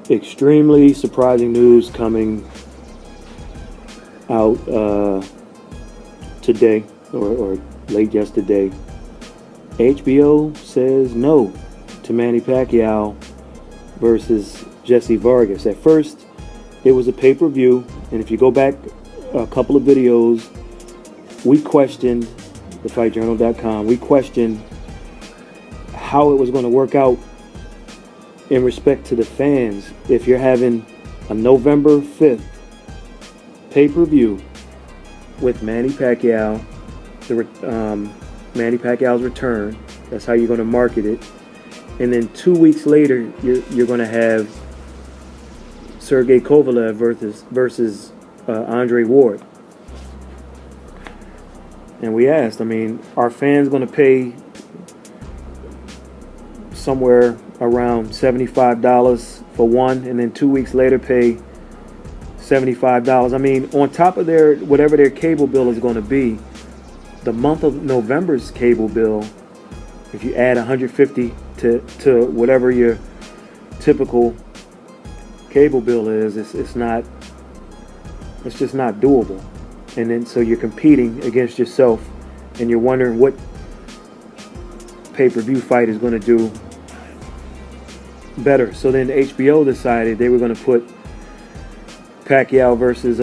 extremely surprising news coming out today or late yesterday. HBO says no to Manny Pacquiao versus Jesse Vargas. At first, it was a pay-per-view, and if you go back a couple of videos, we questioned, thefightjournal.com, we questioned how it was going to work out in respect to the fans. If you're having a November 5th pay-per-view with Manny Pacquiao, Manny Pacquiao's return, that's how you're going to market it. And then 2 weeks later, you're going to have Sergey Kovalev versus Andre Ward. And we asked, are fans going to pay somewhere around $75 for one, and then 2 weeks later pay $75? On top of whatever their cable bill is going to be, the month of November's cable bill, if you add $150 to whatever your typical cable bill is, it's just not doable. And then so you're competing against yourself, and you're wondering what pay-per-view fight is going to do better. So then HBO decided they were going to put Pacquiao versus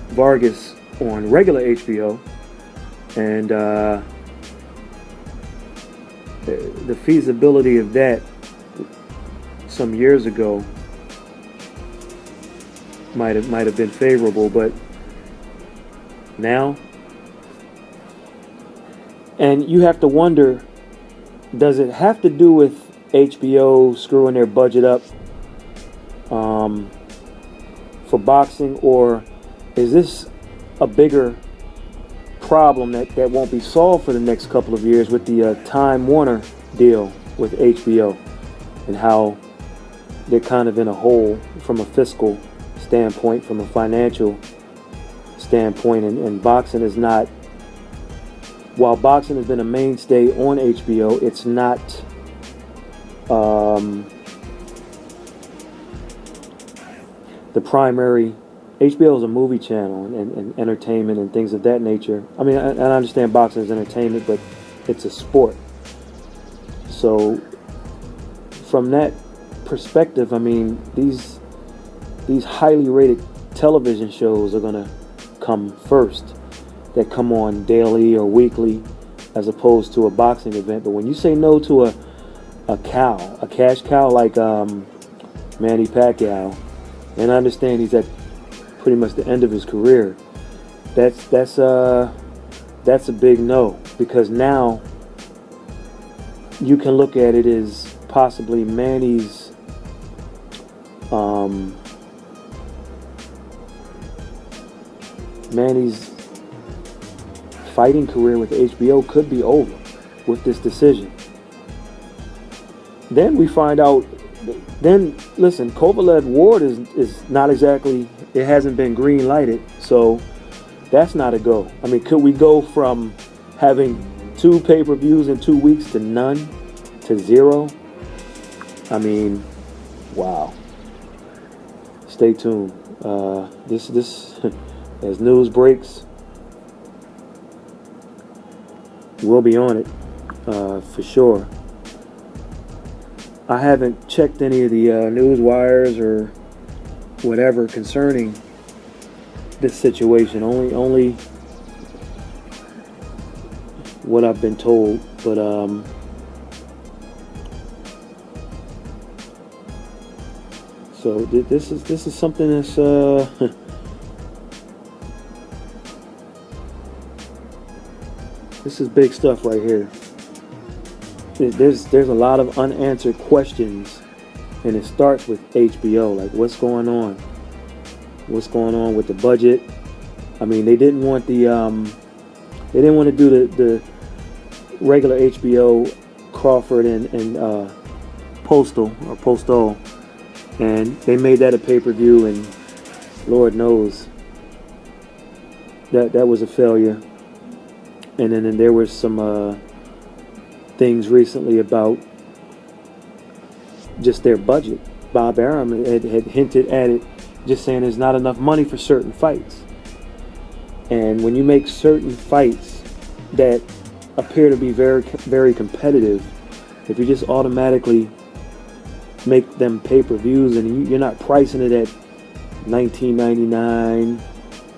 Vargas on regular HBO, and the feasibility of that some years ago might have been favorable, but now, and you have to wonder, does it have to do with HBO screwing their budget up for boxing, or is this a bigger problem that won't be solved for the next couple of years with the Time Warner deal with HBO, and how they're kind of in a hole from a fiscal standpoint, from a financial standpoint, and boxing is not, while boxing has been a mainstay on HBO, it's not the primary. HBO is a movie channel and entertainment and things of that nature. I understand boxing is entertainment, but it's a sport. So from that perspective, these highly rated television shows are going to come first, that come on daily or weekly, as opposed to a boxing event. But when you say no to a cash cow like Manny Pacquiao, and I understand he's at pretty much the end of his career, that's a big no, because now you can look at it as possibly Manny's fighting career with HBO could be over with this decision. Then we find out, listen, Kovalev Ward is not exactly, it hasn't been green lighted, so that's not a go. Could we go from having 2 pay-per-views in 2 weeks to none, to 0? Wow. Stay tuned. This as news breaks, we'll be on it for sure. I haven't checked any of the news wires or whatever concerning this situation. Only what I've been told. But so this is something that's this is big stuff right here. There's a lot of unanswered questions, and it starts with HBO. Like, what's going on? What's going on with the budget? They didn't want to do the regular HBO Crawford and Postal, and they made that a pay-per-view, and Lord knows that was a failure. And then there was some things recently about just their budget Bob Arum had hinted at it, just saying there's not enough money for certain fights. And when you make certain fights that appear to be very, very competitive, if you just automatically make them pay-per-views and you're not pricing it at $19.99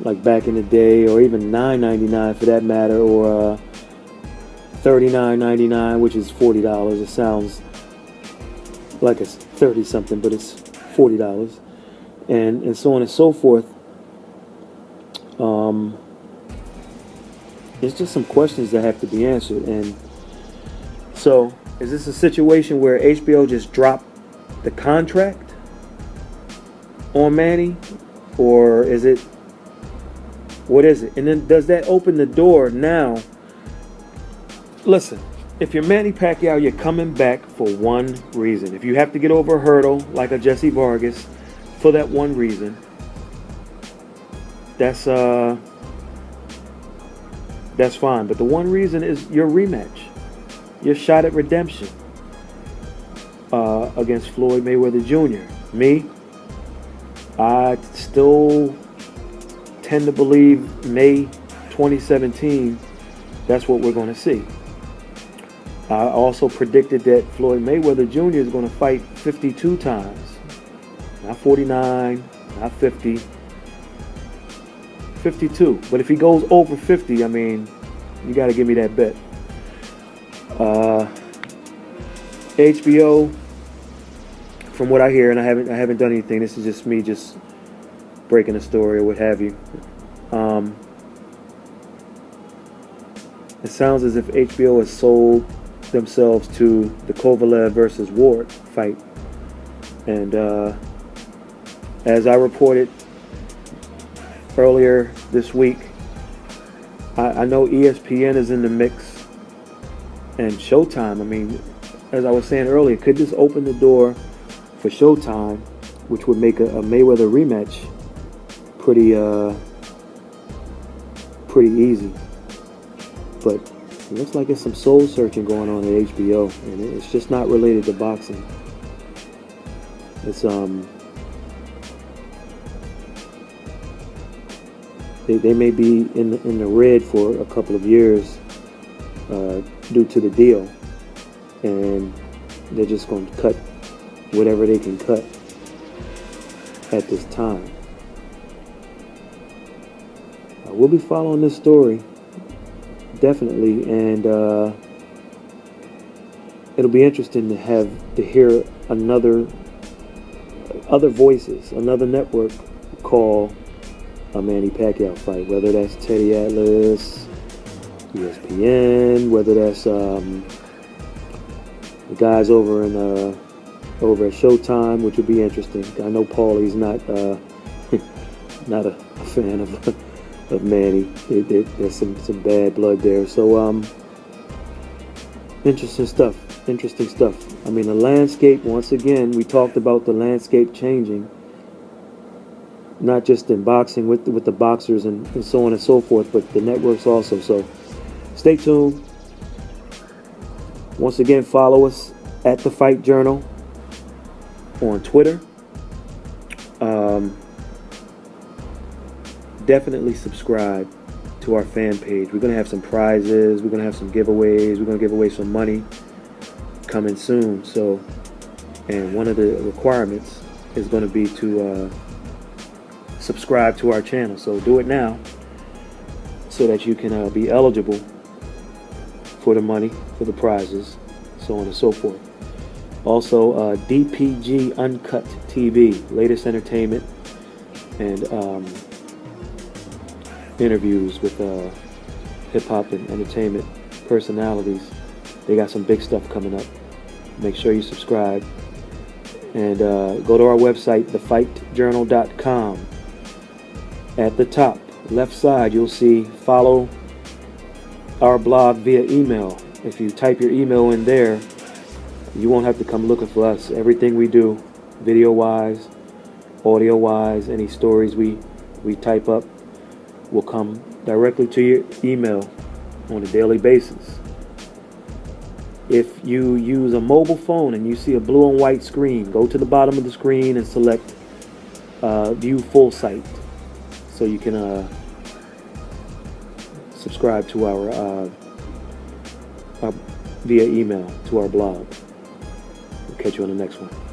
like back in the day, or even $9.99 for that matter, or $39.99, which is $40. It sounds like it's 30 something, but it's $40, and so on and so forth. There's just some questions that have to be answered. And so, is this a situation where HBO just dropped the contract on Manny, or is it, what is it? And then does that open the door now? Listen, if you're Manny Pacquiao, you're coming back for one reason. If you have to get over a hurdle like a Jesse Vargas for that one reason, that's fine. But the one reason is your rematch, your shot at redemption against Floyd Mayweather Jr. Me, I still tend to believe May 2017, that's what we're going to see. I also predicted that Floyd Mayweather Jr. is going to fight 52 times. Not 49, not 50. 52. But if he goes over 50, I mean, you got to give me that bet. HBO, from what I hear, and I haven't done anything. This is just me just breaking a story or what have you. It sounds as if HBO has sold themselves to the Kovalev versus Ward fight. And as I reported earlier this week, I know ESPN is in the mix, and Showtime. I mean, as I was saying earlier, could this open the door for Showtime, which would make a Mayweather rematch pretty easy. But it looks like there's some soul searching going on at HBO, and it's just not related to boxing. It's they may be in the red for a couple of years due to the deal, and they're just going to cut whatever they can cut at this time. We'll be following this story definitely, and it'll be interesting to hear other voices, another network call a Manny Pacquiao fight, whether that's Teddy Atlas, ESPN, whether that's the guys over at Showtime, which would be interesting. I know Paulie's not not a fan of Manny. There's some bad blood there. So interesting stuff. I mean, the landscape, once again, we talked about the landscape changing, not just in boxing with the boxers and so on and so forth, but the networks also. So stay tuned. Once again, follow us at The Fight Journal on Twitter. Definitely subscribe to our fan page. We're going to have some prizes. We're going to have some giveaways. We're going to give away some money coming soon. So, and one of the requirements is going to be to subscribe to our channel. So do it now so that you can be eligible for the money, for the prizes, so on and so forth. Also, DPG Uncut TV, latest entertainment and interviews with hip-hop and entertainment personalities. They got some big stuff coming up. Make sure you subscribe. And go to our website, thefightjournal.com. At the top, left side, you'll see follow our blog via email. If you type your email in there, you won't have to come looking for us. Everything we do, video-wise, audio-wise, any stories we type up will come directly to your email on a daily basis. If you use a mobile phone and you see a blue and white screen, go to the bottom of the screen and select View Full Site, so you can subscribe to our via email to our blog. We'll catch you on the next one.